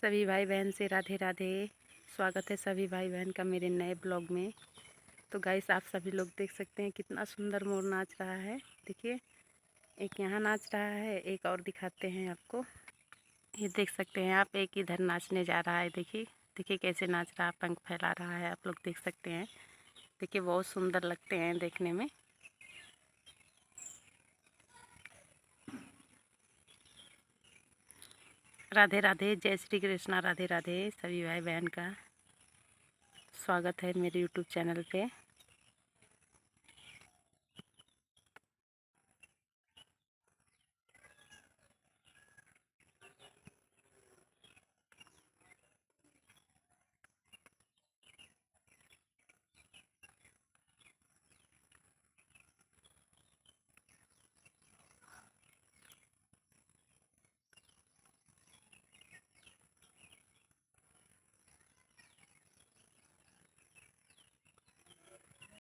सभी भाई बहन से राधे राधे। स्वागत है सभी भाई बहन का मेरे नए ब्लॉग में। तो गाइस, आप सभी लोग देख सकते हैं कितना सुंदर मोर नाच रहा है। देखिए, एक यहाँ नाच रहा है, एक और दिखाते हैं आपको। ये देख सकते हैं आप, एक इधर नाचने जा रहा है। देखिए देखिए कैसे नाच रहा है, पंख फैला रहा है। आप लोग देख सकते हैं। देखिए, बहुत सुंदर लगते हैं देखने में। राधे राधे, जय श्री कृष्णा। राधे राधे सभी भाई बहन का स्वागत है मेरे यूट्यूब चैनल पे।